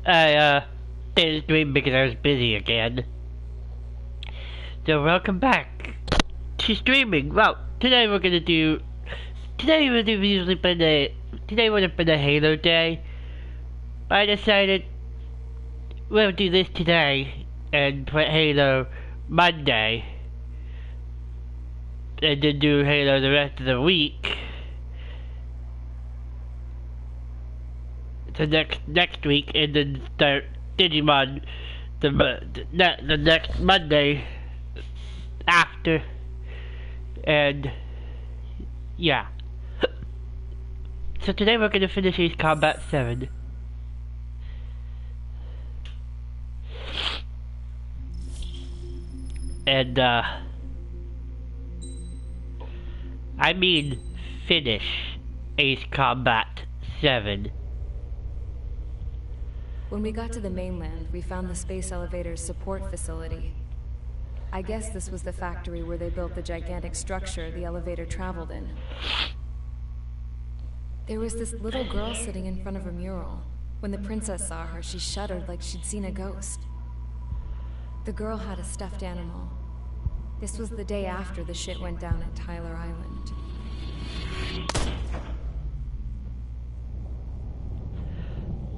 I didn't stream because I was busy again. So welcome back to streaming. Well, today we're gonna do. Today would have usually been a. Today would have been a Halo day. But I decided we'll do this today and put Halo Monday, and then do Halo the rest of the week. So next week, and then start Digimon the next Monday after, and yeah. So today we're gonna finish Ace Combat 7. And I mean finish Ace Combat 7. When we got to the mainland, we found the space elevator's support facility. I guess this was the factory where they built the gigantic structure the elevator traveled in. There was this little girl sitting in front of a mural. When the princess saw her, she shuddered like she'd seen a ghost. The girl had a stuffed animal. This was the day after the shit went down at Tyler Island.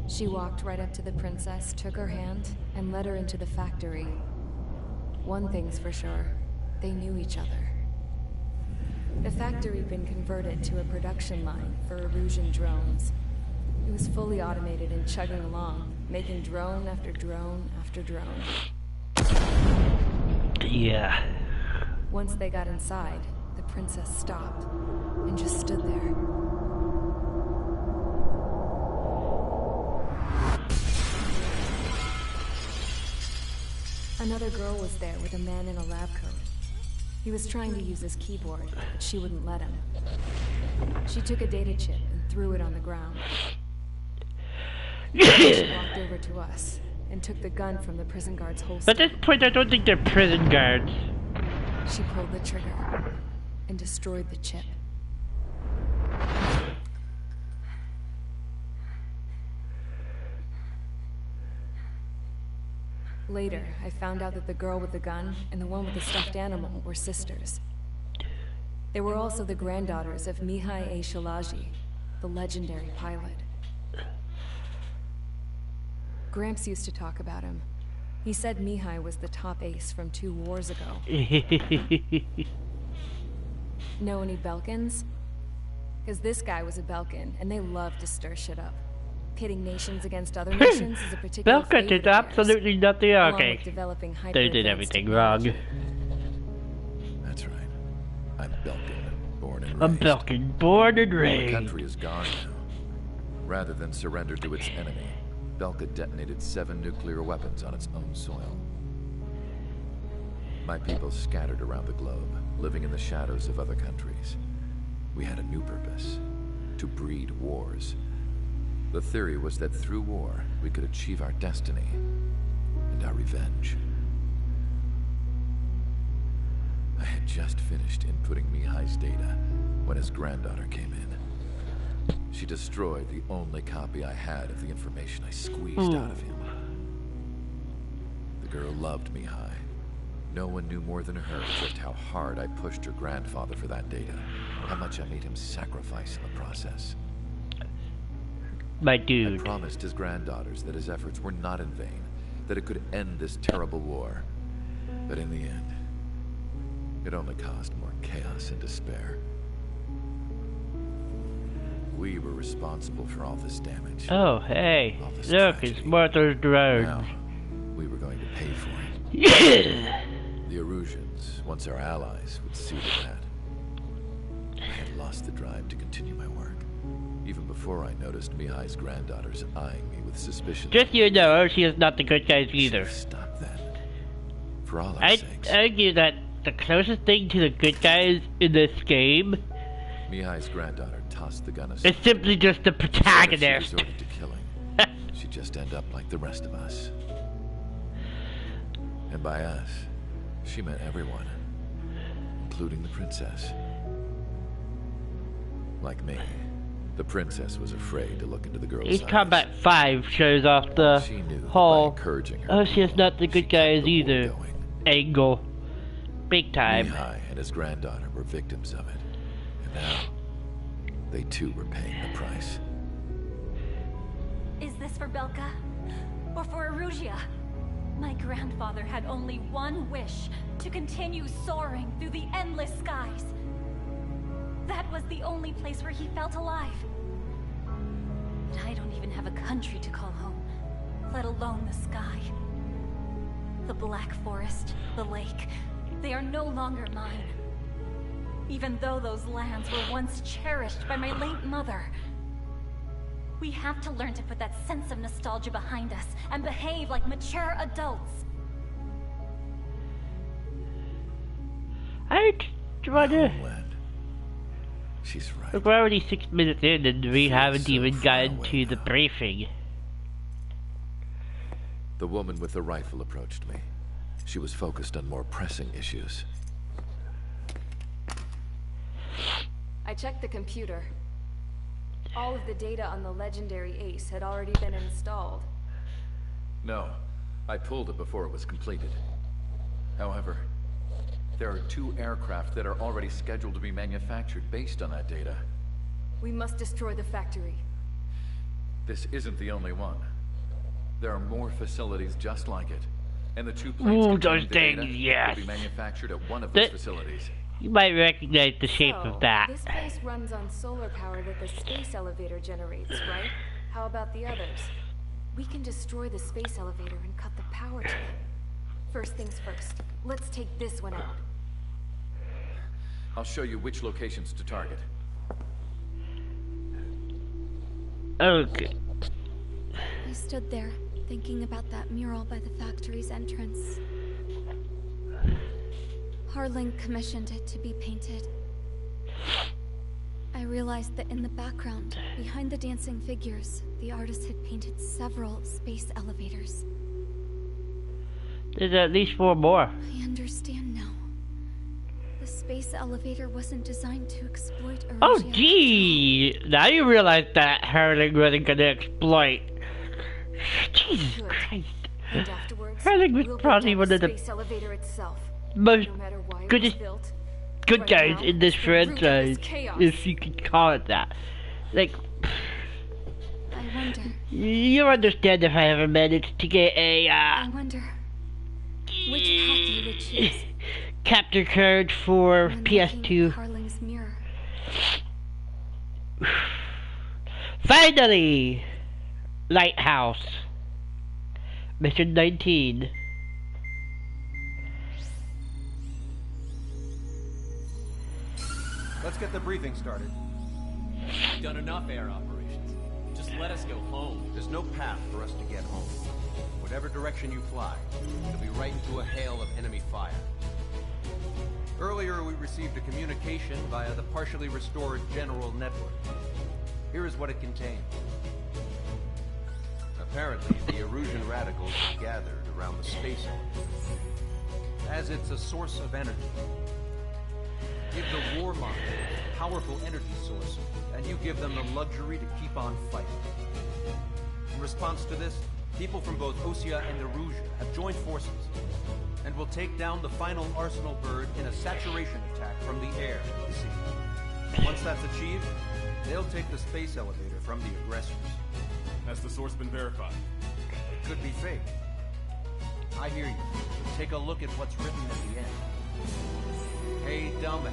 She walked right up to the princess, took her hand, and led her into the factory. One thing's for sure, they knew each other. The factory had been converted to a production line for Erusian drones. It was fully automated and chugging along, making drone after drone after drone. Yeah. Once they got inside, the princess stopped and just stood there. Another girl was there with a man in a lab coat. He was trying to use his keyboard, but she wouldn't let him. She took a data chip and threw it on the ground. She walked over to us and took the gun from the prison guard's holster. At this point, I don't think they're prison guards. She pulled the trigger and destroyed the chip. Later, I found out that the girl with the gun and the one with the stuffed animal were sisters. They were also the granddaughters of Mihai A. Shalaji, the legendary pilot. Gramps used to talk about him. He said Mihai was the top ace from 2 wars ago. Know any Belkans? Because this guy was a Belkan, and they love to stir shit up. Pitting nations against other nations is a particular Belkan did absolutely nothing. Okay. They did everything wrong. That's right. I'm Belkan, born and raised. I'm Belkan, born and raised. The country is gone now. Rather than surrender to its enemy, Belka detonated 7 nuclear weapons on its own soil. My people scattered around the globe, living in the shadows of other countries. We had a new purpose: to breed wars. The theory was that through war, we could achieve our destiny and our revenge. I had just finished inputting Mihai's data when his granddaughter came in. She destroyed the only copy I had of the information I squeezed out of him. The girl loved Mihai. No one knew more than her just how hard I pushed her grandfather for that data, how much I made him sacrifice in the process. My dude. I promised his granddaughters that his efforts were not in vain, that it could end this terrible war. But in the end, it only caused more chaos and despair. We were responsible for all this damage. Oh, hey. This Look, tragedy. it's Martha's Road. Now, we were going to pay for it. Yeah. The Erusians, once our allies, would see to that. I had lost the drive to continue my work, even before I noticed Mihai's granddaughters eyeing me with suspicion. Just so you know, she is not the good guys either. Stop that. For all our I'd sakes. argue that the closest thing to the good guys in this game Mihai's granddaughter tossed the gun aside. is simply just the If she protagonist. resorted to killing, she'd just end up like the rest of us. And by us, she meant everyone, including the princess. Like me, The princess was afraid to look into the girl's Ace eyes. Combat 5 shows off the She knew that by whole, encouraging her, oh, she's not the she good guys kept the war either going. angle. Big time. Mihai and his granddaughter were victims of it. And now, they too were paying the price. Is this for Belka? Or for Erugia? My grandfather had only one wish, to continue soaring through the endless skies. That was the only place where he felt alive. But I don't even have a country to call home, let alone the sky. The Black Forest, the lake, they are no longer mine. Even though those lands were once cherished by my late mother. We have to learn to put that sense of nostalgia behind us and behave like mature adults. I wonder. Homeland. She's right. Look, we're already 6 minutes in and we haven't so even far gotten away to the now. briefing. The woman with the rifle approached me. She was focused on more pressing issues. I checked the computer. All of the data on the legendary Ace had already been installed. No, I pulled it before it was completed. However, there are 2 aircraft that are already scheduled to be manufactured based on that data. We must destroy the factory. This isn't the only one. There are more facilities just like it. And the 2 planes Ooh, containing those the data things, yes. will be manufactured at one of those That- facilities. You might recognize the shape So, of that. this place runs on solar power that the space elevator generates, right? How about the others? We can destroy the space elevator and cut the power to it. First things first, let's take this one out. I'll show you which locations to target. Okay. I stood there, thinking about that mural by the factory's entrance. Harling commissioned it to be painted. I realized that in the background, behind the dancing figures, the artist had painted several space elevators. There's at least 4 more. I understand now. The space elevator wasn't designed to exploit Erugia. Oh, gee! Now you realize that Harling wasn't gonna exploit. Jesus Good. Christ. And afterwards, Harling was we'll probably build one down of the space elevator itself. most No matter why it was goodest built, good right guys now, in this it's the root of this franchise, chaos. if you could call it that. Like, I wonder. you understand if I ever managed to get a, I wonder. Which path you would choose capture card for when looking PS2. at Harling's mirror. Finally! Lighthouse. Mission 19. Let's get the briefing started. We've done enough air operations. Just let us go home. There's no path for us to get home. Whatever direction you fly, it'll be right into a hail of enemy fire. Earlier, we received a communication via the partially restored General Network. Here is what it contained. Apparently, the Erusian radicals have gathered around the space elevator, as it's a source of energy. Give the Warmind a powerful energy source, and you give them the luxury to keep on fighting. In response to this, people from both Osea and Erusia have joined forces, and will take down the final Arsenal bird in a saturation attack from the air and the sea. Once that's achieved, they'll take the space elevator from the aggressors. Has the source been verified? It could be fake. I hear you. Take a look at what's written at the end. Hey, dumbass.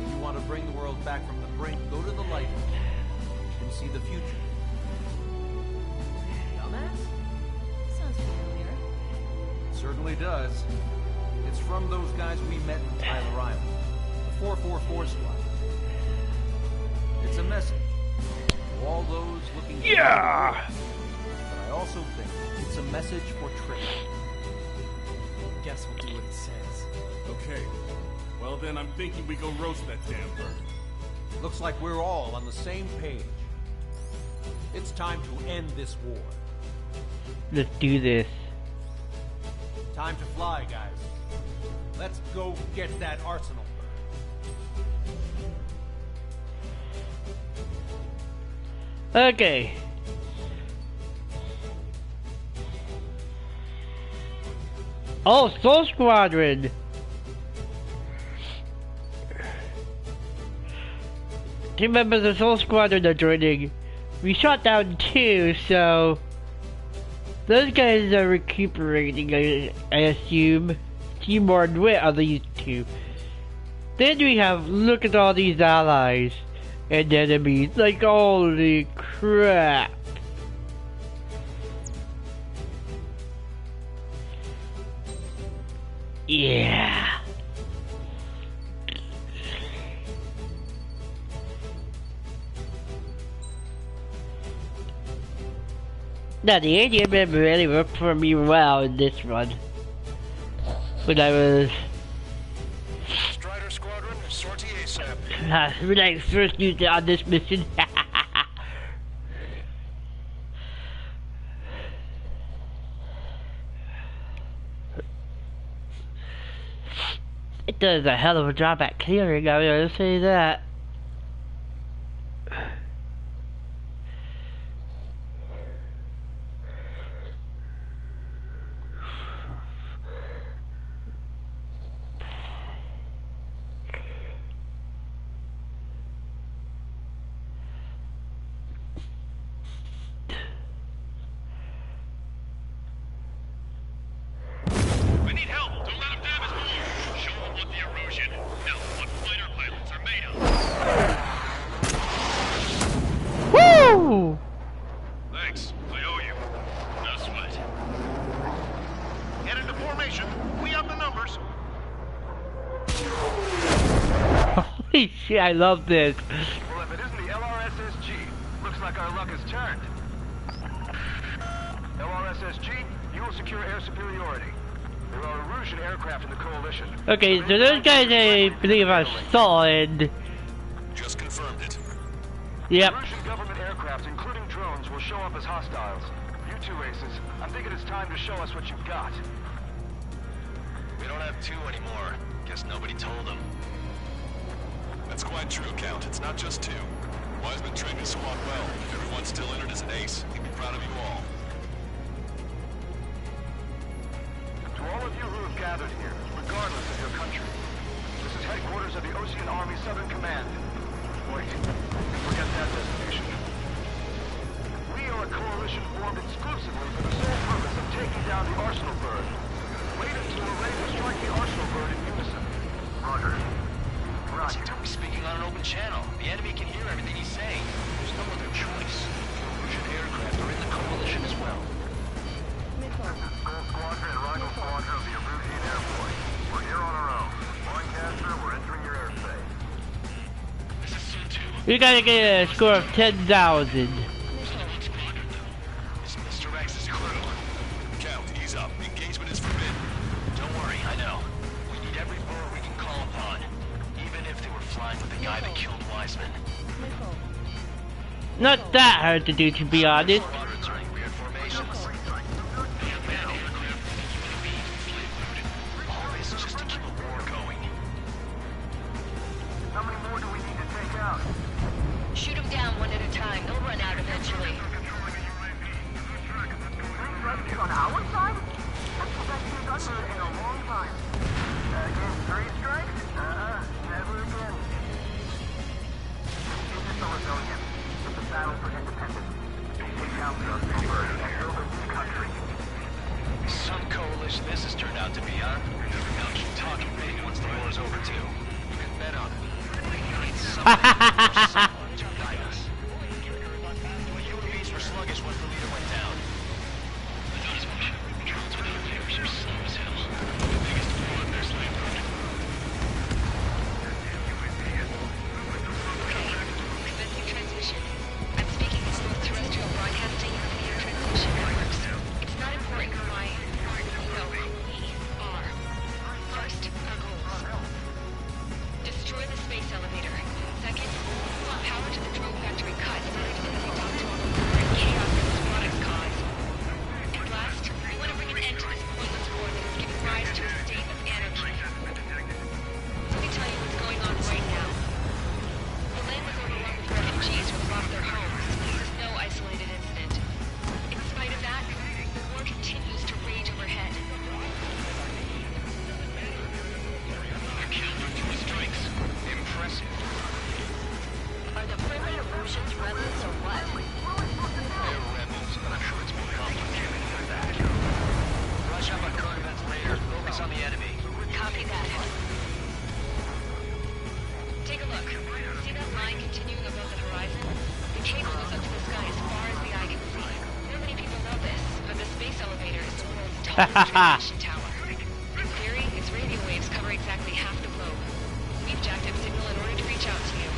If you want to bring the world back from the brink, go to the lighthouse and see the future. Dumbass? Sounds familiar. It certainly does. It's from those guys we met in Tyler Island, the 444 squad. It's a message to all those looking for Yeah! but I also think it's a message for Trick. Guess we'll do what it says. Okay. Well then, I'm thinking we go roast that damn bird. Looks like we're all on the same page. It's time to end this war. Let's do this. Time to fly, guys. Let's go get that Arsenal bird. Okay. Oh, Soul Squadron! Two members of Soul Squadron are joining. We shot down 2, so... those guys are recuperating, I assume. Timor and Wit are these 2. Then we have, look at all these allies and enemies. Like, holy crap. Yeah. Now the ADM member really worked for me well in this run. When I was... Strider Squadron, sortie ASAP. when I first used it on this mission. It does a hell of a job at clearing, I'm gonna say that. We need help. Don't let them damage more. Show them what the erosion, no, what fighter pilots are made of. Woo! Thanks. I owe you. No sweat. Get into formation. We have the numbers. Holy shit, I love this. Well, if it isn't the LRSSG, looks like our luck has turned. LRSSG, you will secure air superiority. There are Erusian aircraft in the coalition. Okay, so those guys I believe are solid. Just confirmed it. Yep. Erusian government aircraft, including drones, will show up as hostiles. You two aces, I'm thinking it's time to show us what you've got. We don't have 2 anymore. Guess nobody told them. That's quite true, Count. It's not just 2. Wiseman trained his squad well. Everyone's still entered as an ace. He'd be proud of you all. To all of you who have gathered here, regardless of your country, this is headquarters of the Ocean Army Southern Command. Wait, forget that designation. We are a coalition formed exclusively for the sole purpose of taking down the Arsenal Bird. Wait until we're ready to strike the Arsenal Bird in unison. Roger. Roger. Don't be speaking on an open channel. The enemy can hear everything he's saying. There's no other choice. Erusian aircraft are in the coalition as well. Gold Squadron and Rifle Squadron of the Erusian Air Force. We're here on our own. Lancaster, we're entering your airspace. This is Sun 2. We gotta get a score of 10,000. It's Mr. X's crew. Count, ease up. Engagement is forbidden. Don't worry, I know. We need every bird we can call upon. Even if they were flying with the guy that killed Wiseman. Not that hard to do, to be honest. Squadrons are in weird formations. All this just to keep a war going. How many more do we need to take out? Shoot them down one at a time. They'll run out eventually. On our side? That's the best we've done in a long time. Against 3 strikes? Never again. This is the rebellion. It's a battle for independence. Take out the October and build a new country. Some coalition this has turned out to be, huh? Now keep talking big once the war's over, too. You can bet on it. We need someone to guide us. The UAVs were sluggish once the leader went down. Commencing transmission. I'm speaking with North Terrestrial Broadcasting from the air transmission networks. It's not important who I am. No, we are. First, our goals. Destroy the space elevator. Second, transmission tower. In theory, its radio waves cover exactly half the globe. We've jacked up signal in order to reach out to you.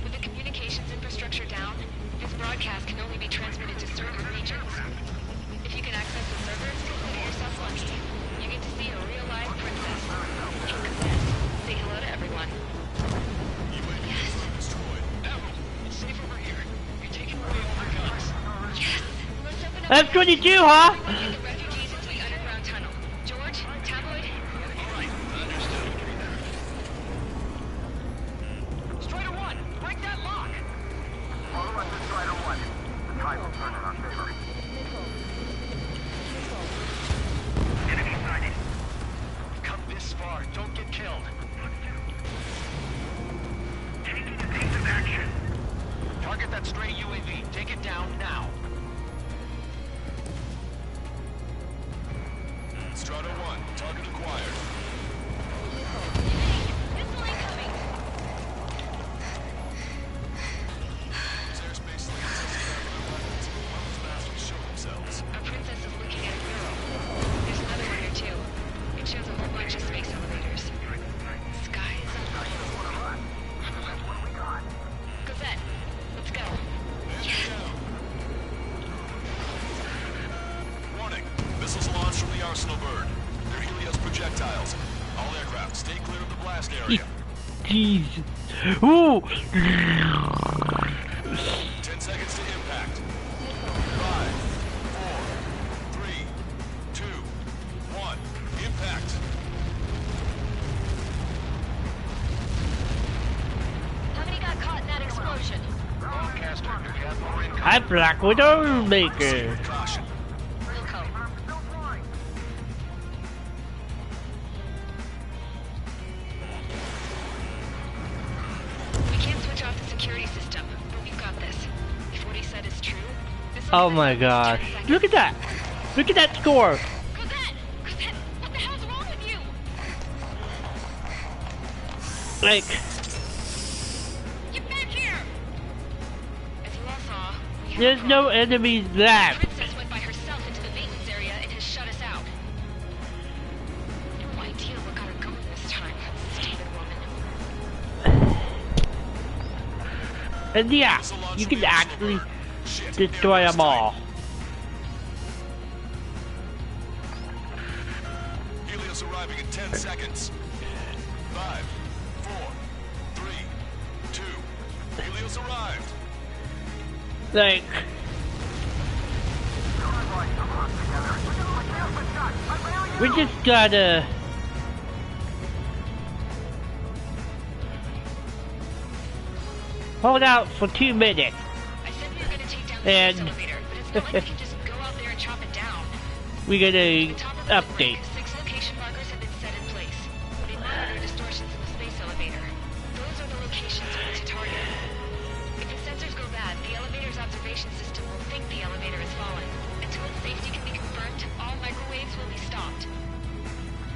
With the communications infrastructure down, this broadcast can only be transmitted to certain regions. If you can access the servers, consider yourself lucky. You get to see a real-life princess. Say hello to everyone. Yes. Safe over here. You're taking away all the guns. Yes. Let's open up F-22, huh? the refugees into the underground tunnel. George, Tabloid. All right, understood. Strider 1, break that lock! Follow us to Strider 1. The tide will turn in our favor. Enemy sighted. Come this far, don't get killed. Taking evasive action. Target that stray UAV. Take it down now. Strata 1, target acquired. Missile incoming! Use airspace lanes to see our weapons. Those bastards show themselves. A princess is looking at a mural. There's another one here too. It shows a whole bunch of space elevators. Sky is unbelievable. Cosette, let's go. Warning. Missiles launched from the Arsenal bird. They're Helios projectiles. All aircraft, stay clear of the blast area. Jeez. Ooh. 10 seconds to impact. 5, 4, 3, 2, 1. Impact. How many got caught in that explosion? Broadcaster, you have more incoming. I'm Black Widow Maker. Caution. Wilco. We can't switch off the security system, but we've got this. If what he said is true, this will Oh be my the gosh. 10 seconds. Look at that. Look at that score. Cosette! Cosette, what the hell's wrong with you? Like, Get back here! As you all saw, we have there's a no problem. enemies The left. princess went by herself into the maintenance area and has shut us out. No idea what got her going this time, stupid woman. And yeah, you can actually destroy them all. Helios arriving in 10 seconds. 5, 4, 3, 2. Helios arrived. Like, we just gotta... hold out for 2 minutes. I said we were gonna take down the And- space elevator, but it's not like we can just go out there and chop it down. We gotta At the top of the update. network, 6 location markers have been set in place. They monitor distortions in the space elevator. Those are the locations we need to target. If the sensors go bad, the elevator's observation system will think the elevator is falling. Until its safety can be confirmed, all microwaves will be stopped.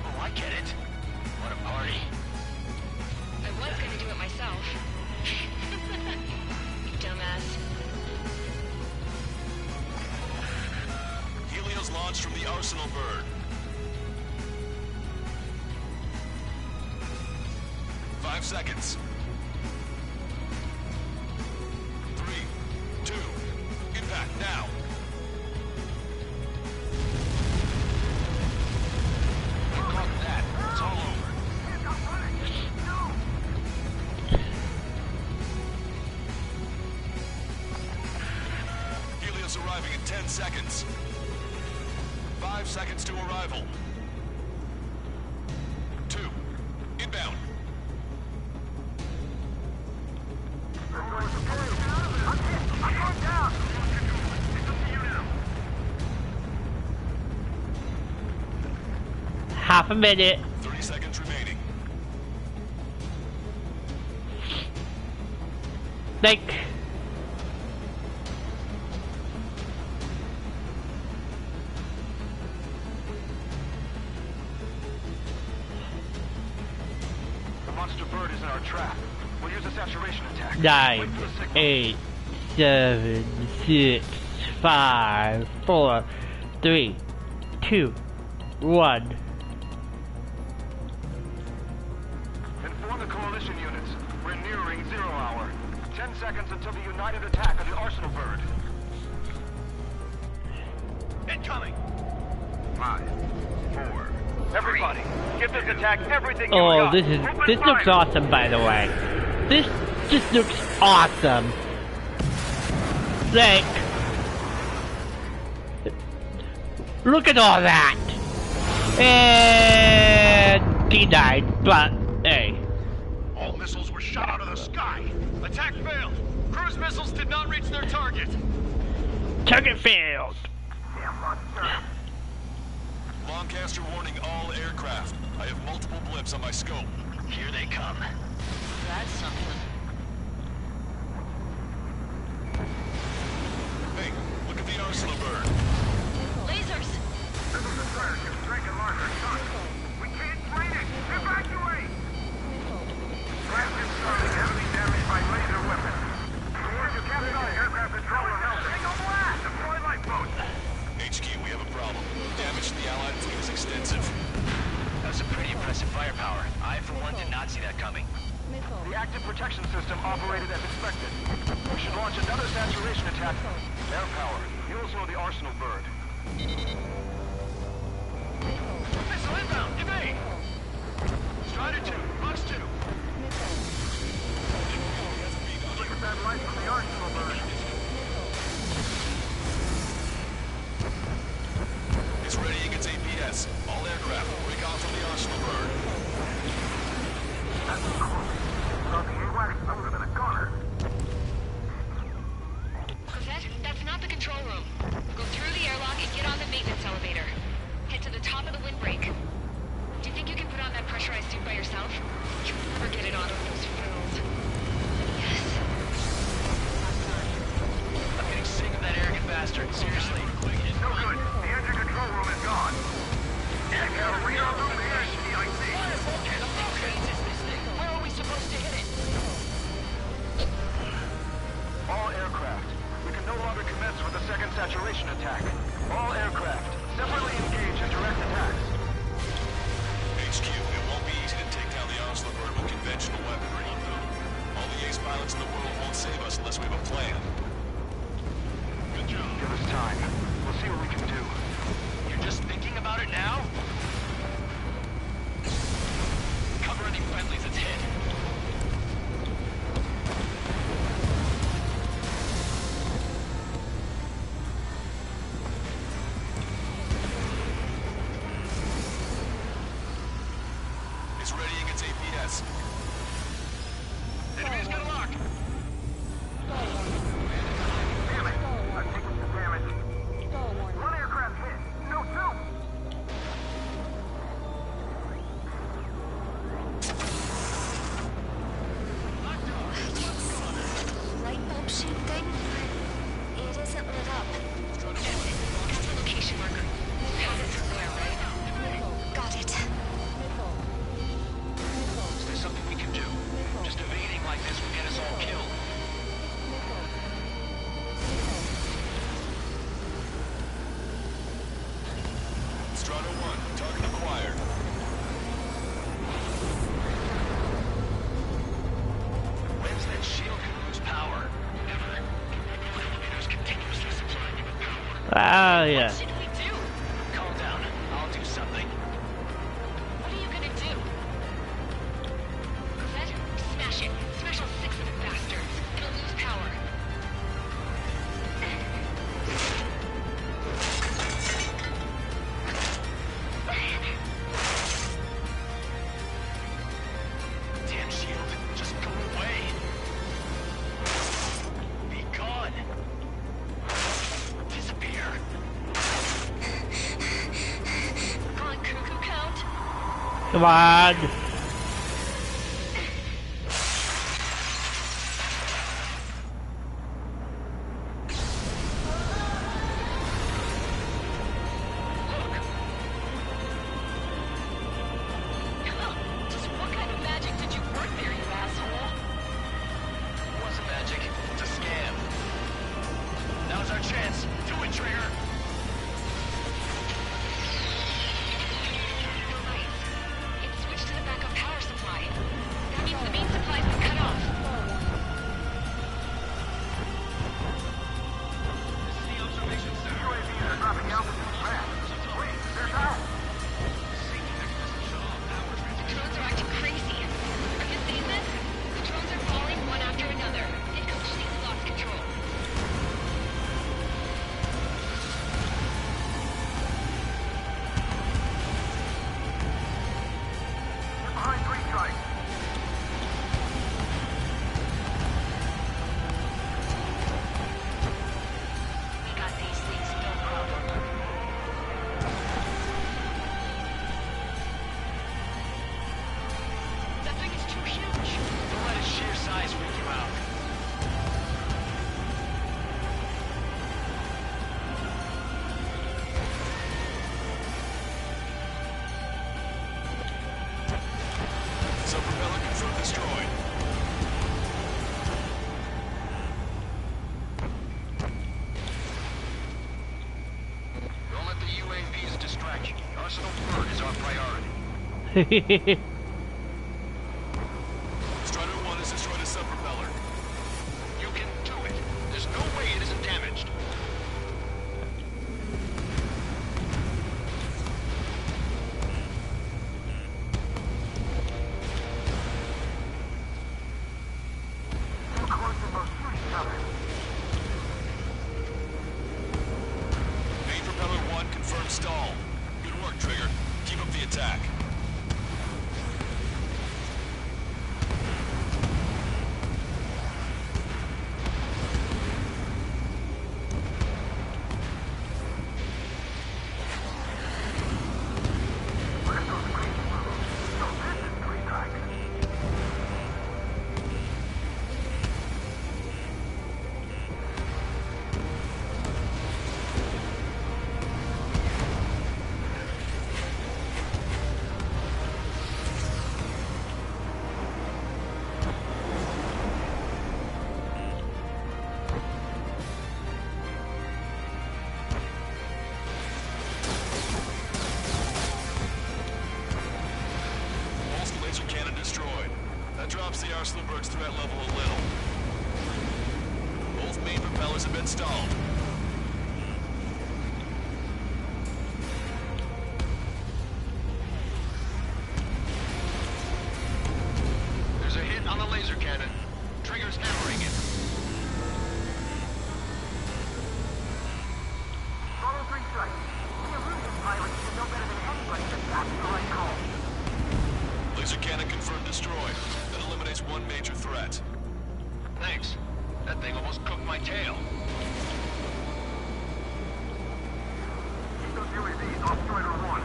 Oh, I get it. What a party. I was gonna do it myself. Dumbass. Helios launched from the Arsenal bird. 5 seconds. 3, 2. Impact now. Fuck that. It's all over. Helios arriving in 10 seconds. 5 seconds to arrival. 2. Inbound. Half a minute. 30 seconds remaining. Like, 9, 8, 7, 6, 5, 4, 3, 2, 1. Inform the coalition units. We're nearing 0 hour. 10 seconds until the united attack of the Arsenal bird. Incoming! 5, 4. Everybody, give this attack everything you Oh, got. this looks awesome, by the way. This just looks awesome. Like, look at all that. And he died, but hey. All missiles were shot out of the sky. Attack failed. Cruise missiles did not reach their target. Target failed. Lancaster warning all aircraft. I have multiple blips on my scope. Here they come. That's something. Hey, look at the Arsenal bird. Lasers! This is the fire ship Drake and Larker. We can't fight it. Evacuate! Flagship starting heavily damaged by laser weapons. Towards your captain on aircraft control or melted. Take a blast! Deploy lifeboats! HQ, we have a problem. Damage to the Allied fleet is extensive. That's a pretty impressive firepower. I, for one, did not see that coming. The active protection system operated as expected. We should launch another saturation attack. Air power. You'll slow the Arsenal bird. Missile inbound! Evade! Strider 2, Fox 2. Look at that light from the Arsenal bird. It's readying its APS. All aircraft, break off from the Arsenal bird. That's cool. Something AWACS older than a gunner. Cosette, that's not the control room. Go through the airlock and get on the maintenance elevator. Head to the top of the windbreak. Do you think you can put on that pressurized suit by yourself? You'll never get it on with those frills. Yes. I'm getting sick of that arrogant bastard. Seriously. No good. The engine control room is gone. Cavalry on the EIC. Where are we supposed to hit it? All aircraft. We can no longer commence with the second saturation attack. All aircraft. Separately engage in direct attacks. HQ, it won't be easy to take down the Arsenal bird with conventional weaponry. All the ace pilots in the world won't save us unless we have a plan. Good job. Give us time. We'll see what we can do. You're just thinking about it now? Cover any friendlies that's hit. It's readying its APS. Enemy's got a lock. Damn it. I've taken some damage. One aircraft hit. No, two. Light bulb shape thing? It isn't lit up. It's the location marker. You have it somewhere, right? Got it. Is there something we can do? Just evading like this will get us all killed. Strata 1, target acquired. When's that shield gonna lose power? Never. Elevators continuously supplying you with power. Ah, yeah. What should we do? Calm down. I'll do something. What are you gonna do? Cosette, smash it. Smash all 6 of the bastards. It'll lose power. Damn shield. Just go away. Be gone. Disappear. Come on, Cuckoo Count. Come on. Just what kind of magic did you work there, you asshole? Was it, Trigger! You're right. It switched to the backup power supply. That means the main supply's been cut off. This is the observation center. UAVs are dropping altitude fast. Wait, there's Al! Safety mechanism shut off power. The drones are acting crazy. Are you seeing this? The drones are falling one after another. They've completely lost control. You're behind 3 strikes. We got these things, no problem. That thing is too huge. Don't let its sheer size freak you out. Sub-propeller confirmed destroyed. Don't let the UAVs distract you. Arsenal Bird is our priority. Strider 1 has destroyed a sub-propeller. You can do it. There's no way it isn't damaged. Too close to both each other. Main propeller 1 confirmed stall. Good work, Trigger. Keep up the attack. Look at those crazy moves. So this is 3 strikes. Pulse laser cannon destroyed. That drops the Arslowberg's threat level a little. Both main propellers have been stalled. There's a hit on the laser cannon. Trigger's hammering it. Follow 3 strikes. The illusion pilot should know better than anybody that that's the right call. Laser cannon confirmed destroyed. That eliminates one major threat. Thanks. That thing almost cooked my tail. Keep those UAVs off Strider 1.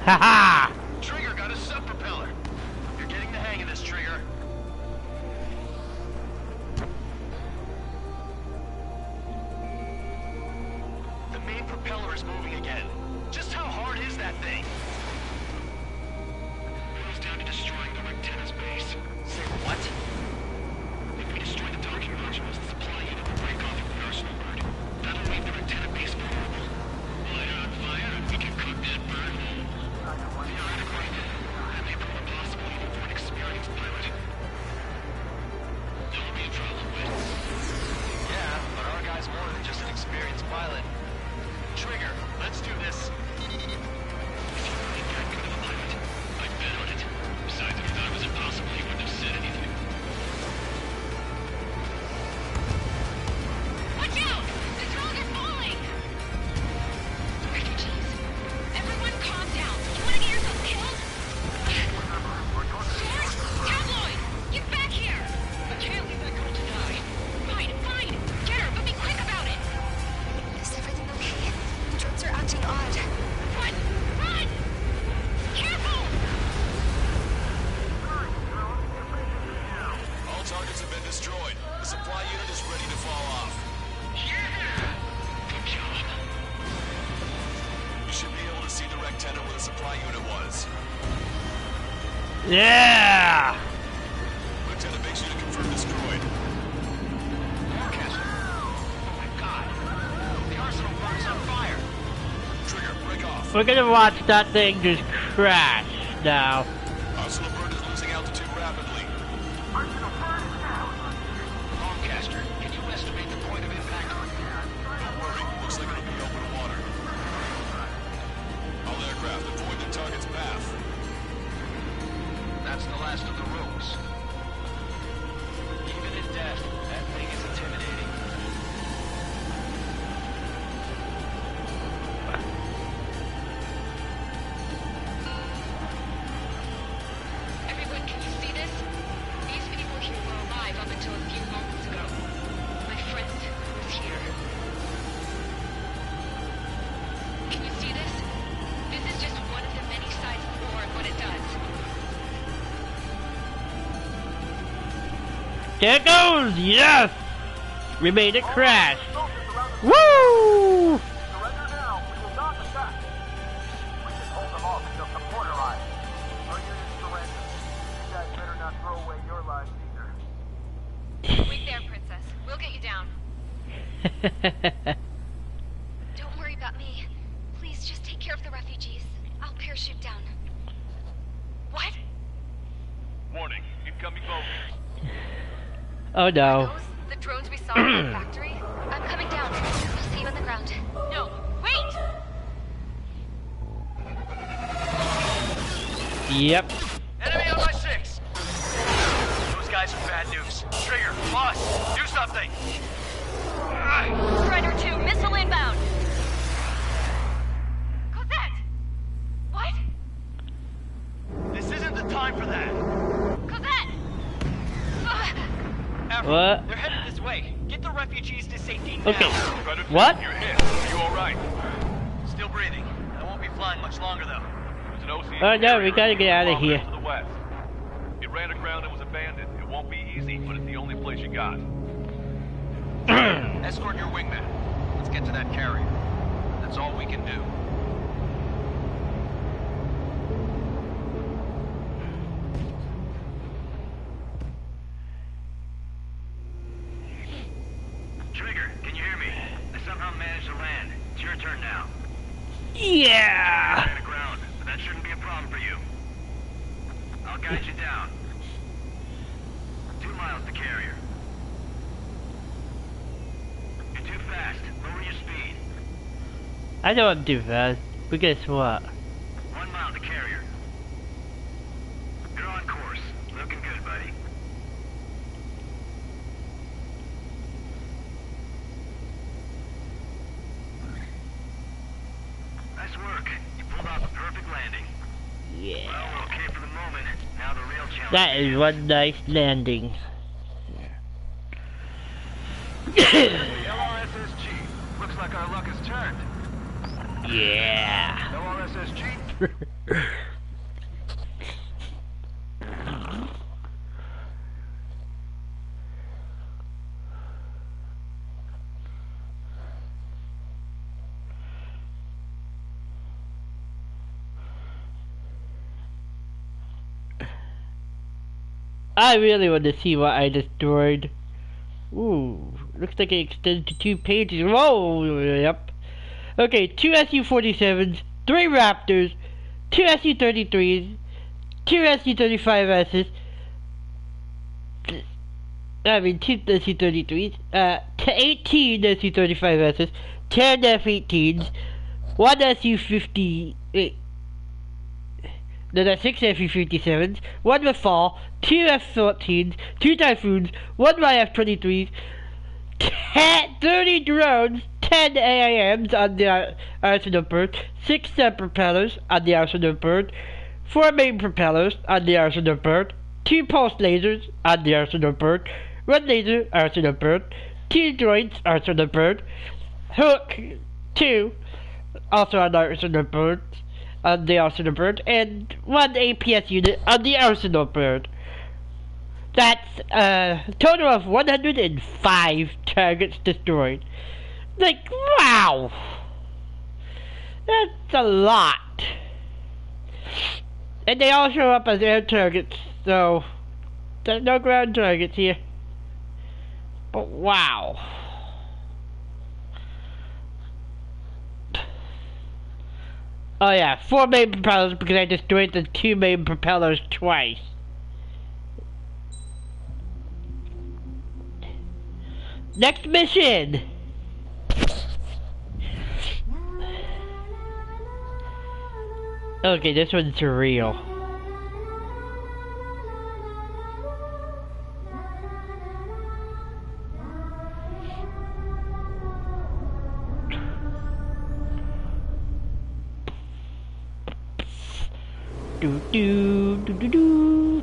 Haha! Trigger got a sub-propeller. You're getting the hang of this, Trigger. The main propeller is moving again. Just how hard is that thing? It was down to destroying the Rectenna's base. Say what? If we destroy the docking modules, the supply unit will break off from the Arsenal Bird. That'll leave the Rectenna base vulnerable. We'll light it on fire and we can cook that bird whole. Theoretically, that may prove impossible even for an experienced pilot. There won't be a problem with. Yeah, but our guy's more than just an experienced pilot. Trigger, let's do this. If you're really that good of a pilot, I'd bet on it. Besides, if he thought it was impossible, he wouldn't have said anything. Watch out! The drones are falling! Refugees. Everyone calm down. You wanna get yourself killed? George! Tabloid! Get back here! I can't leave that girl to die. Fine, fine! Get her, but be quick about it! Is everything okay? The drones are acting odd. Run! Run! Careful! All targets have been destroyed. The supply unit is ready to fall off. Good job. You should be able to see the Rectenna where the supply unit was. Yeah! Rectenna base unit confirmed destroyed. Forecast. Oh my god. The Arsenal Bird's on We're gonna watch that thing just crash now. Oslo Bird is losing altitude rapidly. Longcaster, can you estimate the point of impact? Don't worry, looks like it'll be open water. All aircraft, avoid the target's path. That's the last of the rooms. Even in death, that thing is intimidating. Everyone, can you see this? These people here were alive up until a few moments ago. My friend was here. Can you see this? This is just one of the many sides of war and what it does. There it goes! Yes! We made it crash! Woo! Surrender now. We will not attack. We can hold them off until some port arrives. Our units surrender. You guys better not throw away your lives either. Wait there, Princess. We'll get you down. Don't worry about me. Please just take care of the refugees. I'll parachute down. What? Warning, incoming boat. Oh no. Those the drones we saw in the factory? I'm coming down. I'll see you on the ground. No, wait! Yep. Enemy on my 6. Those guys are bad news. Trigger, boss, do something. Strider 2, missile inbound! Cosette! What? This isn't the time for that. Cosette! Avril, What? they're headed this way. Get the refugees to safety now. Okay. What? You're hit. Are you all right? Still breathing. I won't be flying much longer though. There's an OC Oh no, we gotta get out of here. to the west. It ran aground and was abandoned. It won't be easy, but it's the only place you got. Escort your wingman. Let's get to that carrier. That's all we can do. Trigger, can you hear me? I somehow managed to land. It's your turn now. Yeah! Ran aground, but that shouldn't be a problem for you. I'll guide you down. 2 miles to carrier. You're too fast. Lower your speed. I know I'm too fast, but guess what? 1 mile to carrier. You're on course. Looking good, buddy. Nice work. You pulled off a perfect landing. Yeah. Well, okay for the moment. Now the real challenge. That is one nice landing. LRSSG. Looks like our luck has turned. Yeah. LRSSG. I really want to see what I destroyed. Ooh, looks like it extends to 2 pages. Whoa, yep. Okay, 2 Su-47s, 3 Raptors, 2 Su-33s, 2 Su-35Ss, 2 Su-33s, 18 Su-35Ss, 10 F-18s, 1 Su-58, no, that's 6 F-57s, 1 Rafale, 2 F-14s, 2 Typhoons, 1 F-23s, 30 drones, 10 AIMs on the Arsenal Bird, 6 propellers on the Arsenal Bird, 4 main propellers on the Arsenal Bird, 2 pulse lasers on the Arsenal Bird, 1 laser Arsenal Bird, 2 droids Arsenal Bird, Hook 2 also on the Arsenal Bird, and 1 APS unit on the Arsenal Bird. That's a total of 105 targets destroyed. Like, wow! That's a lot. And they all show up as air targets, so there's no ground targets here. But wow. Oh yeah, 4 main propellers because I destroyed the 2 main propellers twice. Next mission! Okay, this one's surreal. Do do do do do.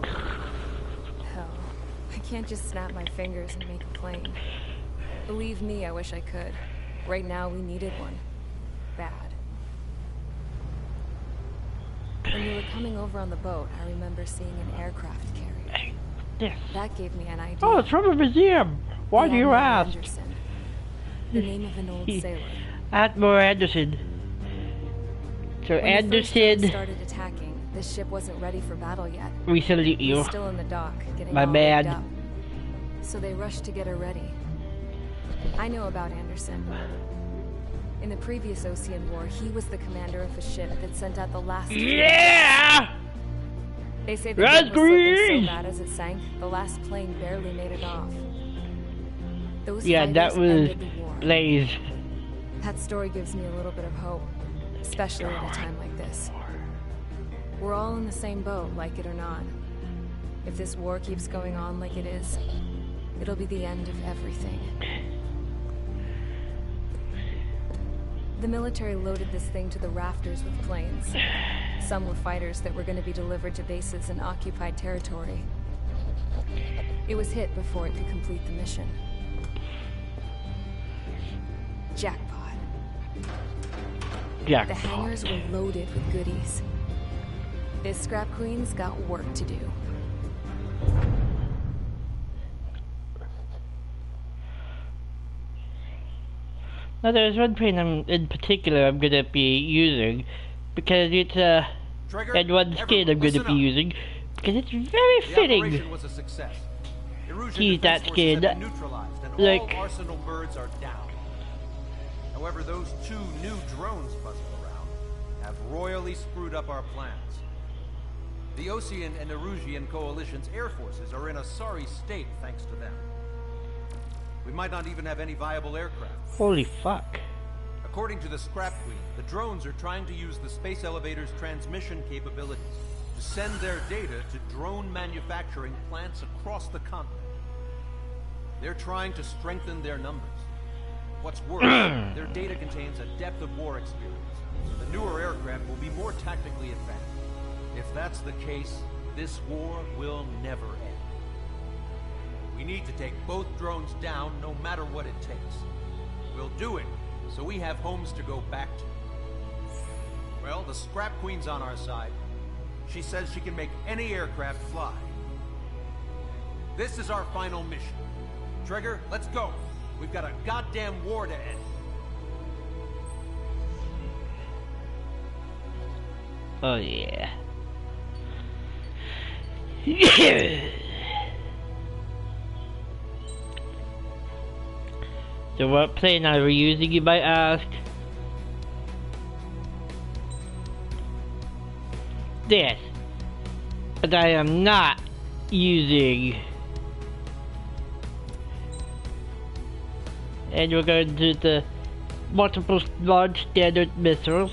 Hell, I can't just snap my fingers and make a plane. Believe me, I wish I could. Right now, we needed one. Bad. When we were coming over on the boat, I remember seeing an aircraft carrier. Yes. That gave me an idea. Oh, it's from a museum. Why do you ask? Anderson, the name of an old sailor. Admiral Anderson. So when Anderson. the started attacking, this ship wasn't ready for battle yet. We salute you. He's still in the dock, getting My all man. rigged up. So they rushed to get her ready. I know about Anderson. In the previous Ocean War, he was the commander of a ship that sent out the last. Yeah! They say the ship was slipping so bad as it sank, the last plane barely made it off. Those Yeah, that fighters was ended the war. Blaze. That story gives me a little bit of hope, especially at a time like this. We're all in the same boat, like it or not. If this war keeps going on like it is, it'll be the end of everything. The military loaded this thing to the rafters with planes. Some were fighters that were going to be delivered to bases in occupied territory. It was hit before it could complete the mission. Jackpot. Jackpot. The hangars were loaded with goodies. This Scrap Queen's got work to do. Now there's one plane in particular I'm gonna be using because it's and one skin I'm gonna be using because it's very fitting. Was a success. Erusian He's that defense skin. forces have been neutralized, and Like all Arsenal birds are down. However, those 2 new drones buzzing around have royally screwed up our plans. The Ocean and Erusian coalition's air forces are in a sorry state thanks to them. We might not even have any viable aircraft. holy fuck. According to the Scrap Queen, the drones are trying to use the space elevator's transmission capabilities to send their data to drone manufacturing plants across the continent. They're trying to strengthen their numbers. What's worse, their data contains a depth of war experience, so the newer aircraft will be more tactically advanced. If that's the case, this war will never end. We need to take both drones down no matter what it takes. We'll do it, so we have homes to go back to. Well, the Scrap Queen's on our side. She says she can make any aircraft fly. This is our final mission. Trigger, let's go. We've got a goddamn war to end. Oh yeah. So what plane are we using, you might ask? This. But I am not using. And we're going to the multiple launch standard missiles.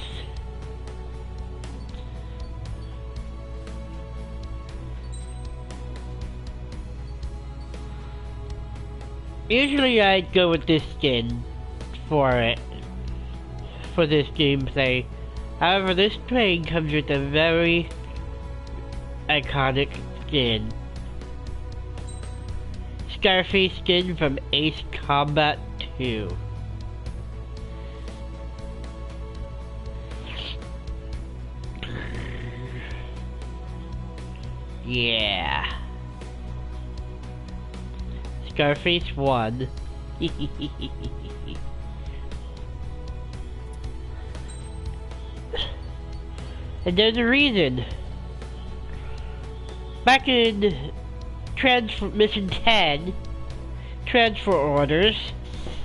Usually I'd go with this skin for this gameplay. However, this plane comes with a very iconic skin. Scarface skin from Ace Combat 2. Yeah. Scarface 1. And there's a reason. Back in Mission 10, Transfer Orders,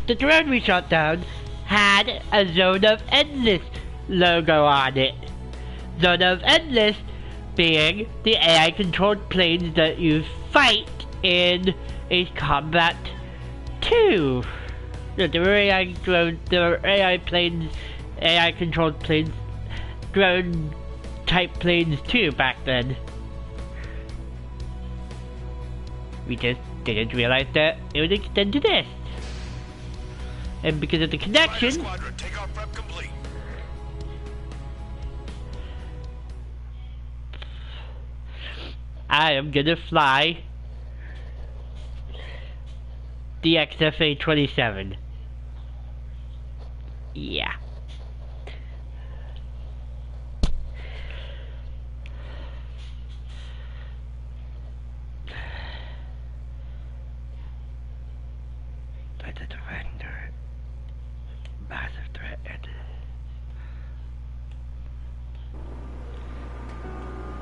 the drone we shot down had a Zone of Endless logo on it. Zone of Endless being the AI-controlled planes that you fight in Ace Combat 2. There were AI planes, AI-controlled planes, drone-type planes too back then. We just didn't realize that it would extend to this. And because of the connection, Squadron, takeoff prep complete. I am gonna fly the XFA-27. Yeah. That's a director. Massive threat.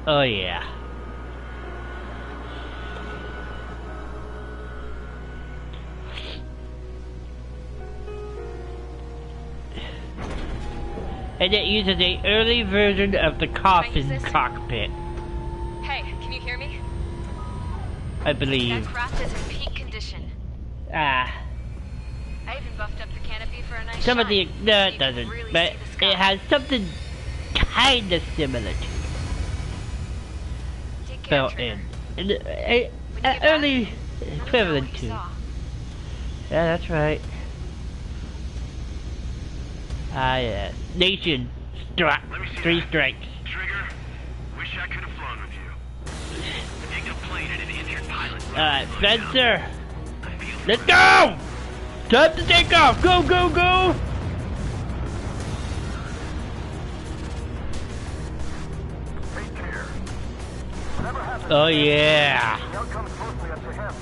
Oh yeah. And it uses an early version of the coffin cockpit, Hey, can you hear me? I believe. That craft is in peak condition. Ah, I even buffed up the canopy for a nice some of the, shine, no so it you can doesn't, really but see the sky. it has something kinda similar to it Take care, built Trigger. in. And, early equivalent to. Yeah, that's right. Ah, yes. Nation struck. 3 strikes. Trigger, wish I could have flown with you. Dig a plane and an injured pilot. Alright, Spencer. Let's go! Time to take off! Go, go, go! Take care. Whatever happens, Oh yeah. the outcome's mostly up to him.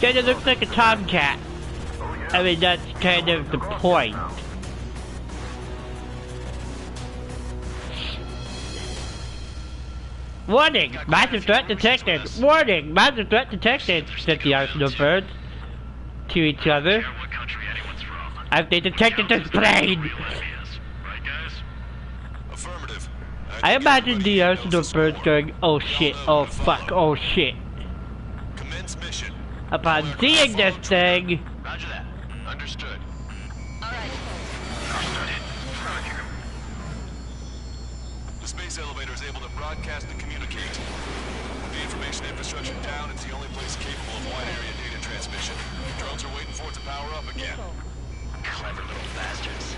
Kinda looks like a tomcat. Oh yeah. I mean, that's kind of the point. Warning! Massive threat detected! Warning! Massive threat detected! Said the Arsenal birds to each other. What country anyone's from. As they detected this plane! Right, guys? Affirmative. I imagine the Arsenal birds going, oh shit, oh fuck, oh shit. Commence mission. Upon seeing this thing, Roger that. Understood. The space elevator is able to broadcast and communicate. With the information infrastructure down, it's the only place capable of wide area data transmission. Drones are waiting for it to power up again. Clever little bastards.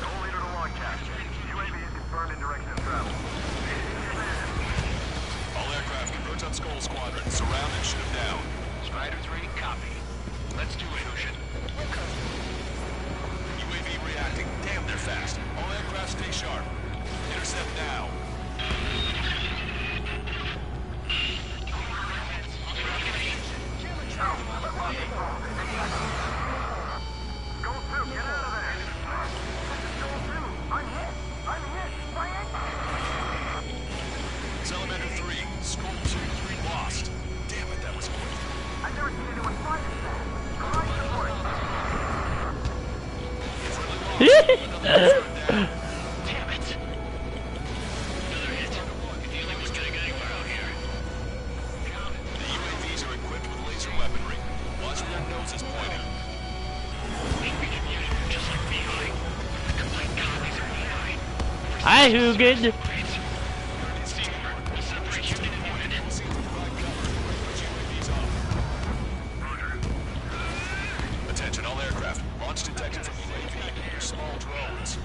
Goal leader to Longcast. UAV is confirmed in direction of travel. All aircraft converge on Skull Squadron. Surround and shoot them down. Strider 3, copy. Let's do it, Ocean. UAV reacting. Damn, they're fast. All aircraft stay sharp. Intercept now. Goal 2, get out of there. This is Goal 2. I'm hit. I'm hit. Triangle. Salamander 3. Skull 2. 3 lost. Damn it, that was quick. I've never seen anyone fly this fast. Provide support. Damn it. Another hit. Dealing with getting anywhere out here. The UAVs are equipped with laser weaponry. Watch where their nose is pointing. Just like behind. Complete copies are behind. hi Hugin. Attention all aircraft. Launch detected from UAV. They're small drones.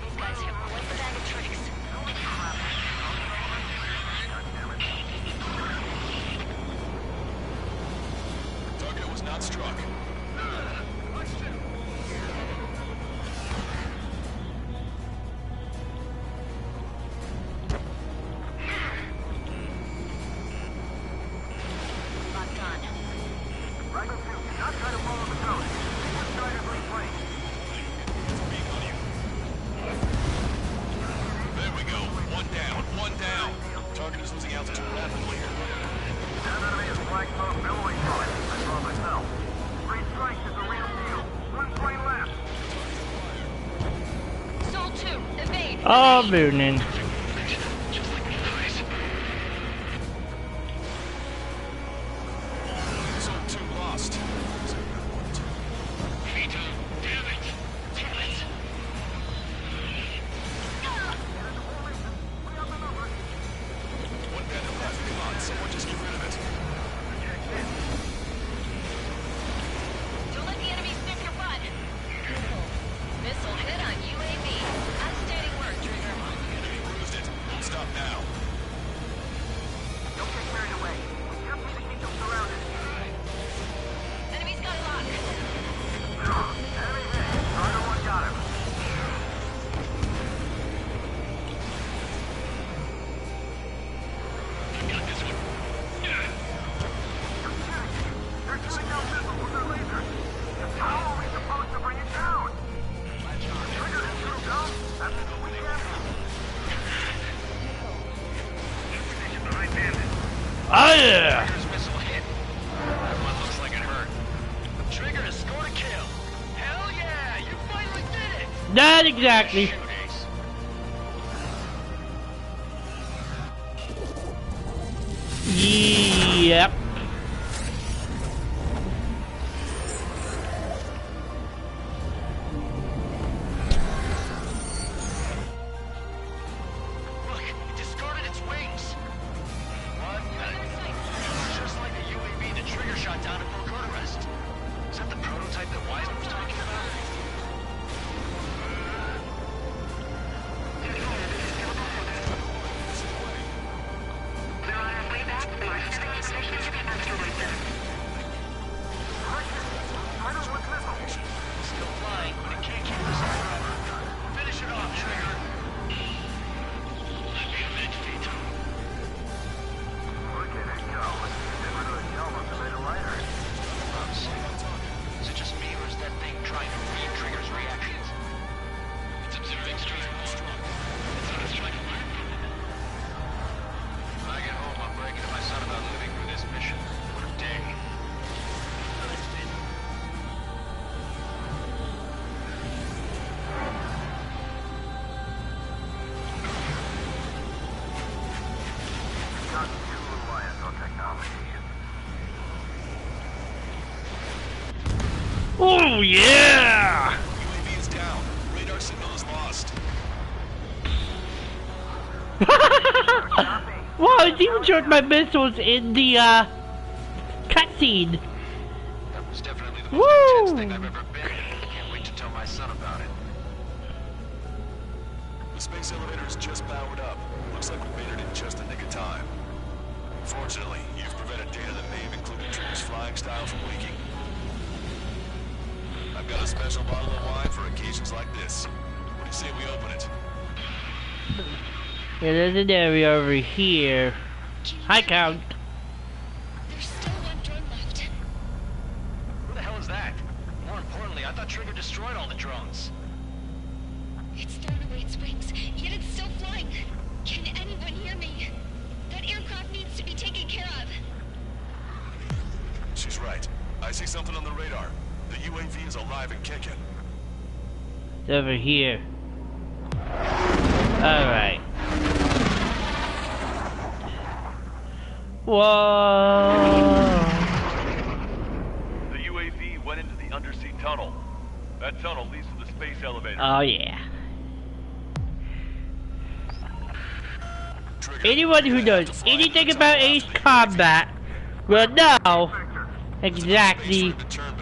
These guys have one bag of tricks. Target was not struck. Oh, mooning. Zone 2 lost. Vito, damn it! Damn it! One bandit left. Come on, someone just get rid of it. Don't let the enemy snip your butt. Missile hit on UAV. Outstanding work, Trigger. Enemy bruised it. Won't stop now. Don't get carried away. We just need to keep them surrounded. Enemy's got a lock. Enemy hit. Strider 1 got him. They're shooting down missiles with their lasers. How are we supposed to bring it down? Trigger and shoot them down. That's what we can do. Position behind bandit. Oh yeah! Trigger's missile hit. That one looks like it hurt. Trigger has scored a kill. Hell yeah! You finally did it! Not exactly. Shoot, Ace. Yep. Look, it discarded its wings. What? Just like the UAV the Trigger shot down at Bucharest. Is that the prototype that Wiseman was talking about? Still flying, but it can't keep us up forever. Finish it off, Trigger. Look at it go. Get rid of the shell must have made it lighter. Is it just me, or is that thing trying to read Trigger's reactions? It's observing Trigger. It's on a strike alert. When I get home, I'm bragging to my son about living through this mission for a day. Not too reliant on technology. Oh yeah! UAV is down. Radar signal is lost. Wow, it even showed my missiles in the cutscene. That was definitely the Woo! most intense thing I've ever been in. Can't wait to tell my son about it. The space elevator is just powered up. Looks like we made it in just the nick of time. Fortunately, you've prevented data that may have included Trigger's flying style from leaking. I've got a special bottle of wine for occasions like this. What do you say we open it? Yeah, there's an area over here. Hi, Count. There's still one drone left. Who the hell is that? More importantly, I thought Trigger destroyed all the drones. It's thrown away its wings, yet it's still flying. Can anyone hear me? That aircraft needs to be taken care of. She's right. I see something on the radar. The UAV is alive and kicking. It's over here. Alright. Whoa! The UAV went into the undersea tunnel. That tunnel leads to the space elevator. Oh yeah. Trigger. Anyone who knows anything about Ace Combat will know exactly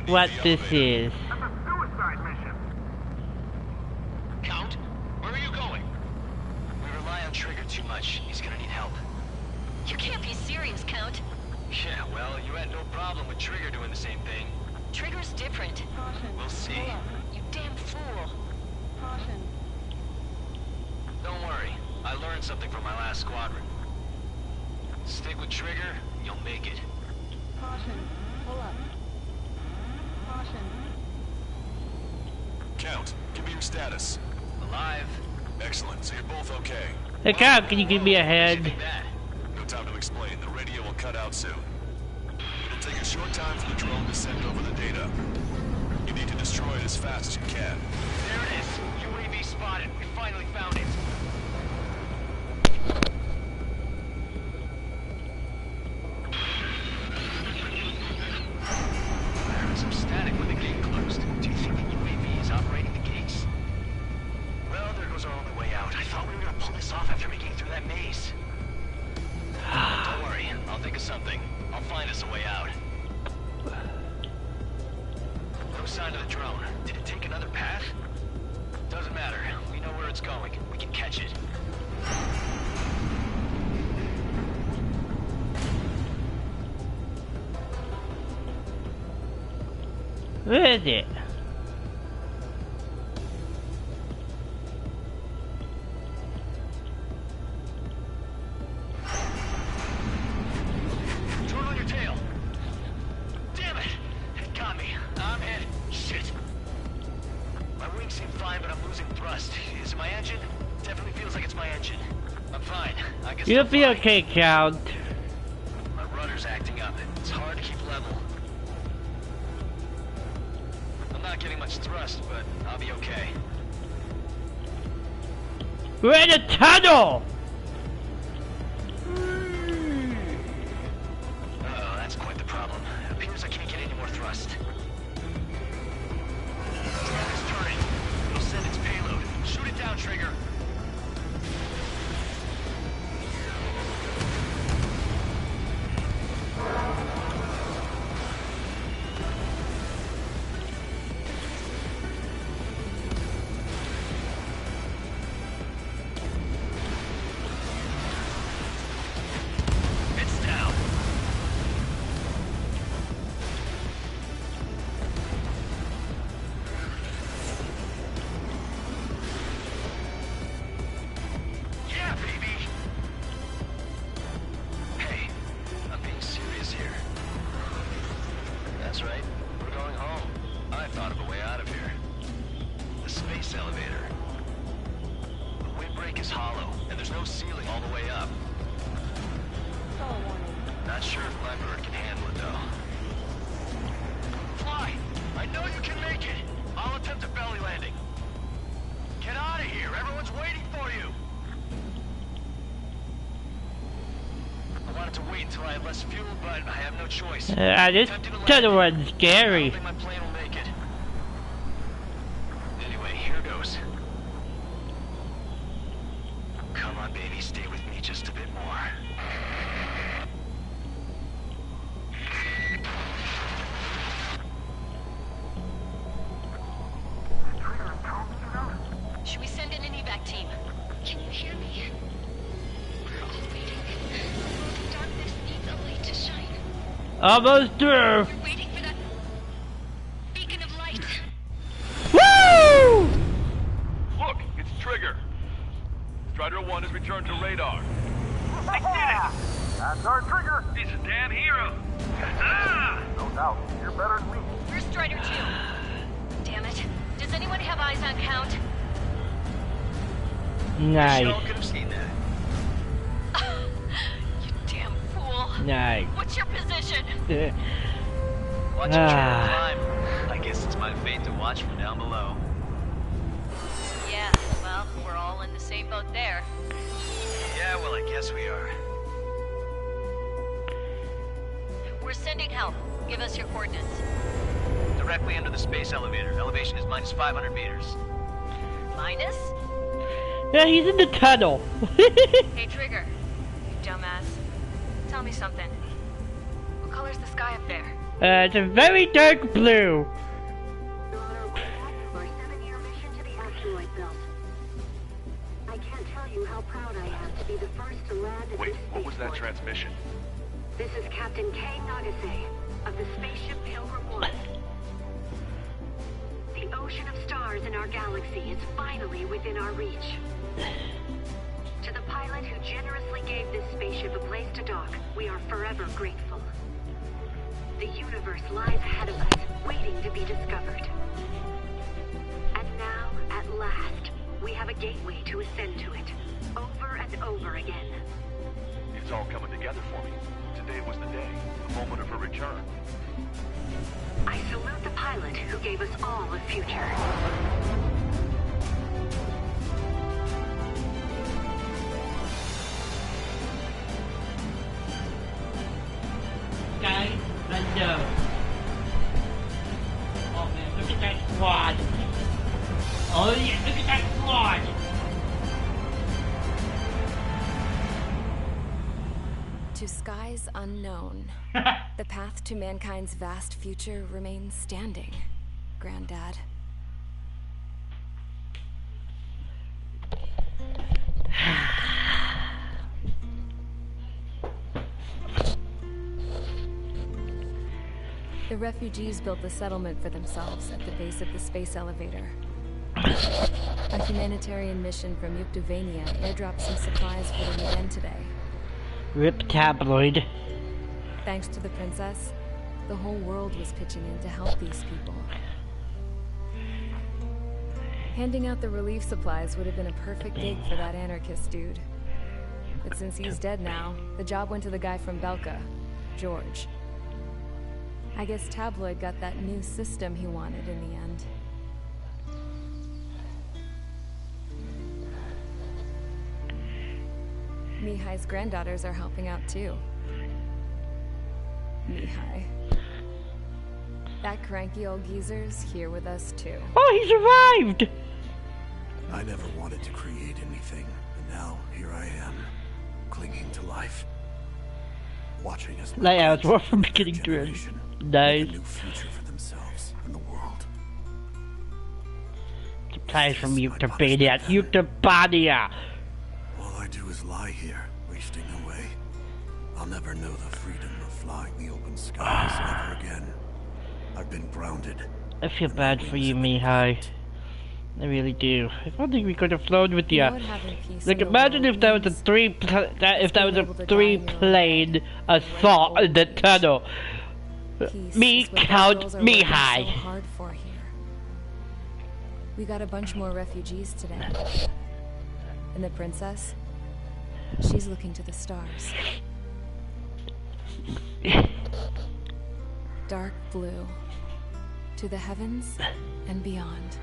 what this is. That's a suicide mission. Count, where are you going? We rely on Trigger too much. He's gonna need help. You can't be serious, Count. Yeah, well, you had no problem with Trigger doing the same thing. Trigger's different. We'll see. You damn fool. Don't worry. I learned something from my last squadron. Stick with Trigger, and you'll make it. Count, give me your status. Alive. Excellent, so you're both okay. Hey, Count, can you give me a hand? Take that. No time to explain. The radio will cut out soon. It'll take a short time for the drone to send over the data. You need to destroy it as fast as you can. There it is. UAV spotted. We finally found it. drone. Did it take another path? Doesn't matter. We know where it's going. We can catch it. Where is it? Turn on your tail. Damn it! It got me. I'm hit. Shit. My wings seem fine, but I'm losing thrust. Is it my engine? Definitely feels like it's my engine. I'm fine. I guess You'll I'm be fine. okay, Count. My rudder's acting up. It's hard to keep level. I'm not getting much thrust, but I'll be okay. We're in a tunnel! Uh-oh, that's quite the problem. It appears I can't get any more thrust. It's turning. It'll send its payload. Shoot it down, Trigger. It's down. Yeah, baby. Hey, I'm being serious here. That's right. We're going home. I thought of a way out of here. The space elevator. The windbreak is hollow, and there's no ceiling all the way up. Not sure if my bird can handle it, though. Fly! I know you can make it! I'll attempt a belly landing. Get out of here! Everyone's waiting for you! I wanted to wait until I had less fuel, but I have no choice. This tunnel one's I scary. don't think my plane will make it. Anyway, here goes. Come on, baby, stay with me just a bit more. Should we send in an evac team? Can you hear me? We're all waiting. The world's darkness needs a light to shine. Almost through. We're waiting for that beacon of light. Woo! Look, it's Trigger. Strider 1 has returned to radar. I did it! That's our Trigger! He's a damn hero. No doubt. You're better than me. Where's Strider 2? Damn it. Does anyone have eyes on Count? Nice. You all could have seen that. You damn fool. Nice. What's your position? Watch a trigger climb. I guess it's my fate to watch from down below. Yeah, well, we're all in the same boat there. Yeah, well, I guess we are. We're sending help. Give us your coordinates. Directly under the space elevator. Elevation is minus 500 meters. Minus? Yeah, he's in the tunnel. Hey, Trigger. You dumbass. Tell me something. What color's the sky up there? It's a very dark blue. We're on our way back for a 7-year mission to the asteroid belt. I can't tell you how proud I am to be the first to land at Wait, this what was that spaceport. transmission? This is Captain Kay Nagase of the spaceship Pilgrim 1. The ocean of stars in our galaxy is finally within our reach. To the pilot who generously gave this spaceship a place to dock, we are forever grateful. The universe lies ahead of us, waiting to be discovered. And now, at last, we have a gateway to ascend to it, over and over again. It's all coming together for me. Today was the day, the moment of her return. I salute the pilot who gave us all a future. Guys, unknown. Oh man, look at that squad. Oh yeah, look at that squad. To skies unknown, the path to mankind's vast future remains standing. Granddad. The refugees built a settlement for themselves at the base of the space elevator. A humanitarian mission from Yuktovania airdropped some supplies for them again today. Rip tabloid. Thanks to the princess, the whole world was pitching in to help these people. Handing out the relief supplies would have been a perfect gig for that anarchist dude. But since he's dead now, the job went to the guy from Belka, George. I guess Tabloid got that new system he wanted in the end. Mihai's granddaughters are helping out too. Mihai. That cranky old geezer's here with us too. Oh, he survived! I never wanted to create anything, and now here I am, clinging to life. Watching us layouts were from beginning to end. Nice. Make a new future for themselves and the world. Supplies from Yuktovania. Yuktovania! All I do is lie here, wasting away. I'll never know the freedom of flying the open skies ever again. I've been grounded. I feel bad for you, Mihai. I really do. I don't think we could have flown with you. Like, imagine if that was a three-plane assault in the tunnel. Me count Mihai. So hard for here. We got a bunch more refugees today. And the princess, she's looking to the stars. Dark blue, to the heavens and beyond.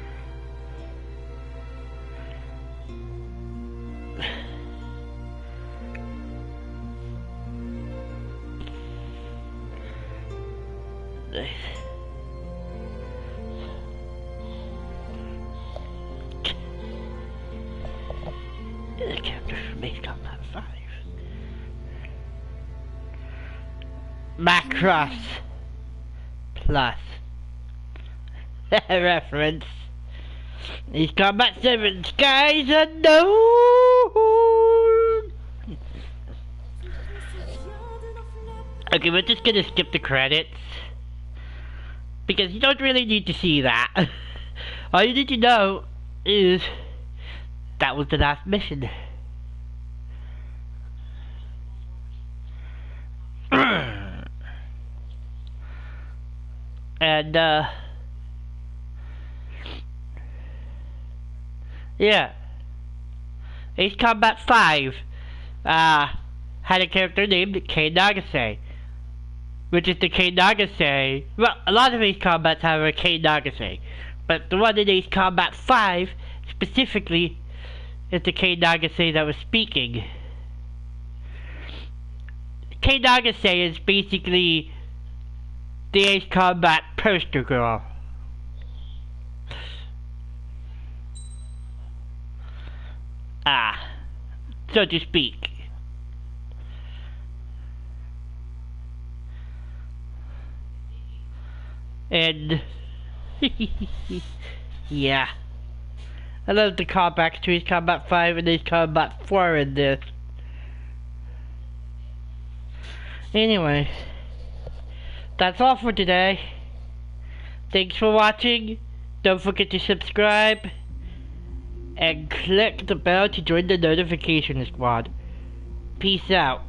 The character from Ace Combat 5. Macross Plus. Reference. Ace Combat 7 Skies Unknown! Okay, we're just gonna skip the credits. Because you don't really need to see that. All you need to know is that was the last mission. And yeah, Ace Combat 5 had a character named Kei Nagase, which is the Kei Nagase. Well, a lot of Ace Combats have a Kei Nagase, but the one in Ace Combat 5 specifically is the Kei Nagase that was speaking. Kei Nagase is basically the Ace Combat poster girl. So to speak. And yeah, I love the callbacks to Ace Combat 5 and Ace Combat 4 in this. Anyway, that's all for today. Thanks for watching. Don't forget to subscribe and click the bell to join the notification squad. Peace out.